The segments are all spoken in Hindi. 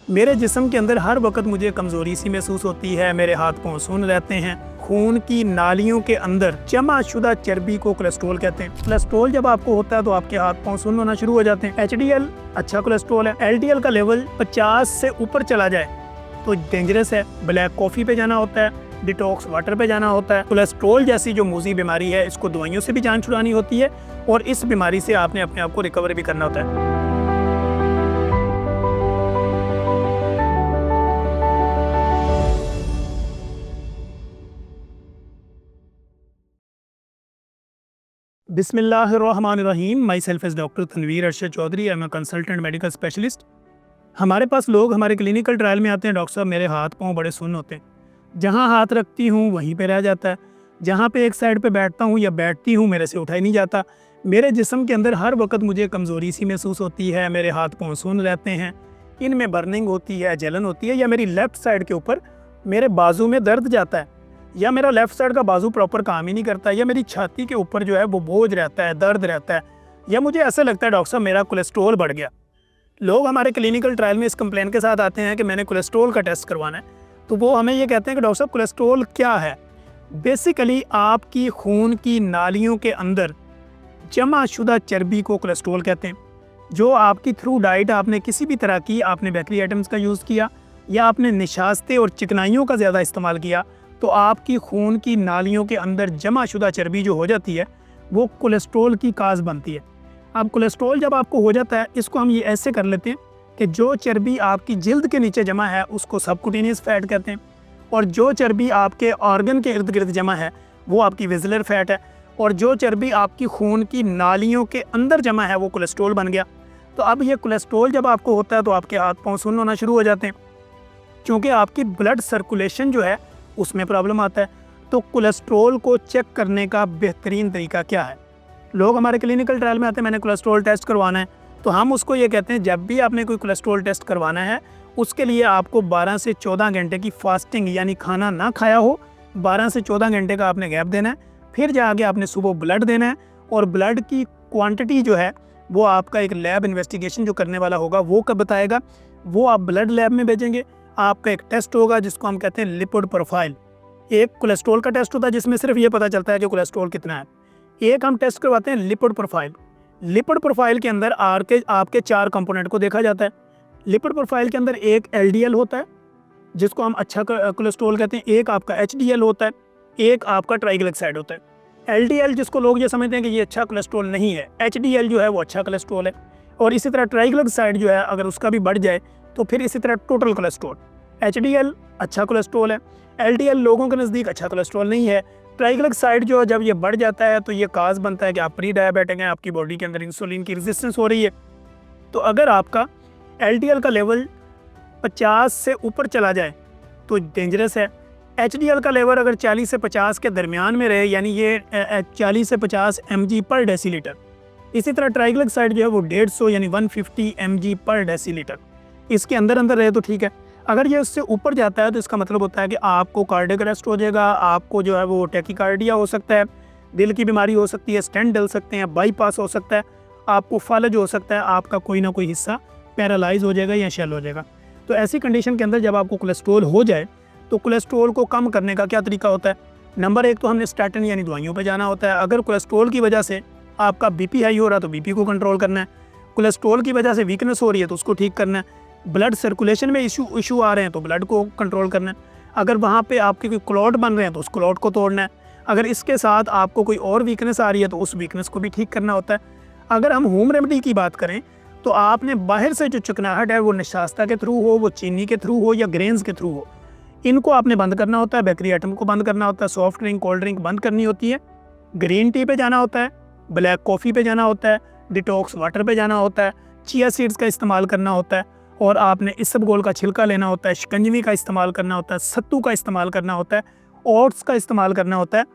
मेरे जिस्म के अंदर हर वक्त मुझे कमज़ोरी सी महसूस होती है, मेरे हाथ पाँव सुन्न रहते हैं। खून की नालियों के अंदर जमा शुदा चर्बी को कोलेस्ट्रॉल कहते हैं। कोलेस्ट्रॉल जब आपको होता है तो आपके हाथ पाँव सुन्न होना शुरू हो जाते हैं। HDL अच्छा कोलेस्ट्रॉल है। LDL का लेवल 50 से ऊपर चला जाए तो डेंजरस है। ब्लैक कॉफ़ी पे जाना होता है, डिटॉक्स वाटर पे जाना होता है। कोलेस्ट्रॉल जैसी जो मूजी बीमारी है, इसको दवाइयों से भी जान छुड़ानी होती है और इस बीमारी से आपने अपने आप को रिकवर भी करना होता है। बिस्मिल्लाहिर्रहमानिर्रहीम। Myself is doctor Tanveer Arshad Chaudhry. I am a consultant medical specialist. हमारे पास लोग हमारे क्लिनिकल ट्रायल में आते हैं, डॉक्टर साहब मेरे हाथ पाँव बड़े सुन्न होते हैं, जहाँ हाथ रखती हूँ वहीं पे रह जाता है, जहाँ पे एक साइड पे बैठता हूँ या बैठती हूँ मेरे से उठा ही नहीं जाता। मेरे जिस्म के अंदर हर वक्त मुझे कमज़ोरी सी महसूस होती है, मेरे हाथ पाँव सुन्न रहते हैं, इनमें बर्निंग होती है, जलन होती है, या मेरी लेफ़्ट साइड के ऊपर मेरे बाजू में दर्द जाता है, या मेरा लेफ़्ट साइड का बाजू प्रॉपर काम ही नहीं करता, या मेरी छाती के ऊपर जो है वो बोझ रहता है, दर्द रहता है, या मुझे ऐसा लगता है डॉक्टर साहब मेरा कोलेस्ट्रॉल बढ़ गया। लोग हमारे क्लिनिकल ट्रायल में इस कंप्लेन के साथ आते हैं कि मैंने कोलेस्ट्रॉल का टेस्ट करवाना है, तो वो हमें ये कहते हैं कि डॉक्टर साहब कोलेस्ट्रॉल क्या है। बेसिकली आपकी खून की नालियों के अंदर जमा शुदा चर्बी को कोलेस्ट्रॉल कहते हैं। जो आपकी थ्रू डाइट आपने किसी भी तरह की, आपने बेकरी आइटम्स का यूज़ किया या आपने निशास्ते और चिकनाइयों का ज़्यादा इस्तेमाल किया, तो आपकी खून की नालियों के अंदर जमा शुदा चर्बी जो हो जाती है वो कोलेस्ट्रॉल की काज बनती है। अब कोलेस्ट्रॉल जब आपको हो जाता है, इसको हम ये ऐसे कर लेते हैं कि जो चर्बी आपकी जिल्द के नीचे जमा है उसको सबक्यूटेनियस फैट कहते हैं, और जो चर्बी आपके ऑर्गन के इर्द गिर्द जमा है वो आपकी विजिलर फैट है, और जो चर्बी आपकी खून की नालियों के अंदर जमा है वो कोलेस्ट्रॉल बन गया। तो अब ये कोलेस्ट्रॉल जब आपको होता है तो आपके हाथ पाँव सुन्न होना शुरू हो जाते हैं, क्योंकि आपकी ब्लड सर्कुलेशन जो है उसमें प्रॉब्लम आता है। तो कोलेस्ट्रॉल को चेक करने का बेहतरीन तरीका क्या है? लोग हमारे क्लिनिकल ट्रायल में आते हैं, मैंने कोलेस्ट्रॉल टेस्ट करवाना है, तो हम उसको ये कहते हैं जब भी आपने कोई कोलेस्ट्रॉल टेस्ट करवाना है उसके लिए आपको 12 से 14 घंटे की फास्टिंग यानी खाना ना खाया हो, 12 से 14 घंटे का आपने गैप देना है, फिर जाके आपने सुबह ब्लड देना है, और ब्लड की क्वांटिटी जो है वो आपका एक लैब इन्वेस्टिगेशन जो करने वाला होगा वो कब बताएगा, वो आप ब्लड लैब में भेजेंगे। आपका एक टेस्ट होगा जिसको हम कहते हैं लिपिड प्रोफाइल। एक कोलेस्ट्रॉल का टेस्ट होता है जिसमें सिर्फ ये पता चलता है कि कोलेस्ट्रॉल कितना है। एक हम टेस्ट करवाते हैं लिपिड प्रोफाइल। लिपिड प्रोफाइल के अंदर आपके 4 कंपोनेंट को देखा जाता है। लिपिड प्रोफाइल के अंदर एक LDL होता है जिसको हम अच्छा कोलेस्ट्रॉल कहते हैं, एक आपका HDL होता है, एक आपका ट्राइग्लिसराइड होता है। LDL जिसको लोग ये समझते हैं कि ये अच्छा कोलेस्ट्रॉल नहीं है, HDL जो है वो अच्छा कोलेस्ट्रॉल है, और इसी तरह ट्राइग्लिसराइड जो है अगर उसका भी बढ़ जाए तो फिर इसी तरह टोटल कोलेस्ट्रॉल। HDL अच्छा कोलेस्ट्रॉल है, LDL लोगों के नज़दीक अच्छा कोलेस्ट्रॉल नहीं है। ट्राइग्लिसराइड जो जब ये बढ़ जाता है तो ये काज बनता है कि आप प्री डायबिटिक हैं, आपकी बॉडी के अंदर इंसुलिन की रेजिस्टेंस हो रही है। तो अगर आपका LDL का लेवल 50 से ऊपर चला जाए तो डेंजरस है। HDL का लेवल अगर 40 से 50 के दरमियान में रहे, यानी ये 40 से 50 mg पर डेसीलीटर। इसी तरह ट्राइग्लिसराइड जो है वो 150 यानी 150 mg पर डेसीलीटर इसके अंदर रहे तो ठीक है। अगर ये उससे ऊपर जाता है तो इसका मतलब होता है कि आपको कार्डियक अरेस्ट हो जाएगा, आपको जो है वो टैकीकार्डिया हो सकता है, दिल की बीमारी हो सकती है, स्टेंट डल सकते हैं, बाईपास हो सकता है, आपको फालज हो सकता है, आपका कोई ना कोई हिस्सा पैरालाइज हो जाएगा या शेल हो जाएगा। तो ऐसी कंडीशन के अंदर जब आपको कोलेस्ट्रॉल हो जाए तो कोलेस्ट्रॉल को कम करने का क्या तरीका होता है? नंबर 1 तो हमने स्टैटिन यानी दवाइयों पर जाना होता है। अगर कोलेस्ट्रॉल की वजह से आपका BP हाई हो रहा है तो BP को कंट्रोल करना है। कोलेस्ट्रॉल की वजह से वीकनेस हो रही है तो उसको ठीक करना है। ब्लड सर्कुलेशन में इशू आ रहे हैं तो ब्लड को कंट्रोल करना है। अगर वहाँ पे आपके कोई क्लॉट बन रहे हैं तो उस क्लॉट को तोड़ना है। अगर इसके साथ आपको कोई और वीकनेस आ रही है तो उस वीकनेस को भी ठीक करना होता है। अगर हम होम रेमेडी की बात करें तो आपने बाहर से जो चिकनाहट है वो निशास्ता के थ्रू हो, वो चीनी के थ्रू हो या ग्रेन्स के थ्रू हो, इनको आपने बंद करना होता है। बेकरी आइटम को बंद करना होता है, सॉफ्ट ड्रिंक, कोल्ड ड्रिंक बंद करनी होती है, ग्रीन टी पे जाना होता है, ब्लैक कॉफ़ी पे जाना होता है, डिटॉक्स वाटर पे जाना होता है, चिया सीड्स का इस्तेमाल करना होता है, और आपने इसबगोल का छिलका लेना होता है, शिकंजवी का इस्तेमाल करना होता है, सत्तू का इस्तेमाल करना होता है, ओट्स का इस्तेमाल करना होता है,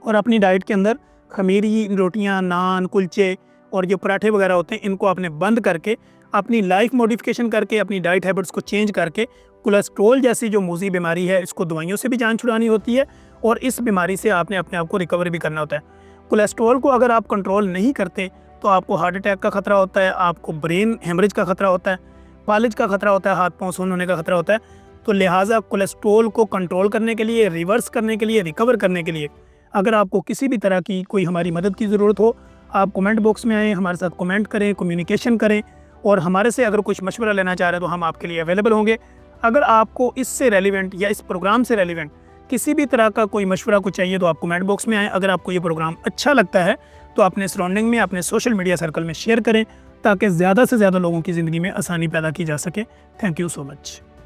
और अपनी डाइट के अंदर खमीरी रोटियां, नान, कुलचे और जो पराठे वगैरह होते हैं इनको आपने बंद करके अपनी लाइफ मॉडिफिकेशन करके अपनी डाइट हैबिट्स को चेंज करके कोलेस्ट्रॉल जैसी जो मूजी बीमारी है इसको दवाइयों से भी जान छुड़ानी होती है, और इस बीमारी से आपने अपने आप को रिकवर भी करना होता है। कोलेस्ट्रॉल को अगर आप कंट्रोल नहीं करते तो आपको हार्ट अटैक का खतरा होता है, आपको ब्रेन हेमरेज का खतरा होता है। फालिज का खतरा होता है, हाथ पाँव सुन्न होने का खतरा होता है। तो लिहाजा कोलेस्ट्रोल को कंट्रोल करने के लिए, रिवर्स करने के लिए, रिकवर करने के लिए अगर आपको किसी भी तरह की कोई हमारी मदद की ज़रूरत हो, आप कमेंट बॉक्स में आएँ, हमारे साथ कमेंट करें, कम्युनिकेशन करें और हमारे से अगर कुछ मशवरा लेना चाह रहे हैं तो हम आपके लिए अवेलेबल होंगे। अगर आपको इससे रेलिवेंट या इस प्रोग्राम से रेलिवेंट किसी भी तरह का कोई मशवरा को चाहिए तो आप कमेंट बॉक्स में आएँ। अगर आपको ये प्रोग्राम अच्छा लगता है तो अपने सराउंडिंग में, अपने सोशल मीडिया सर्कल में शेयर करें ताकि ज़्यादा से ज़्यादा लोगों की ज़िंदगी में आसानी पैदा की जा सके। Thank you so much.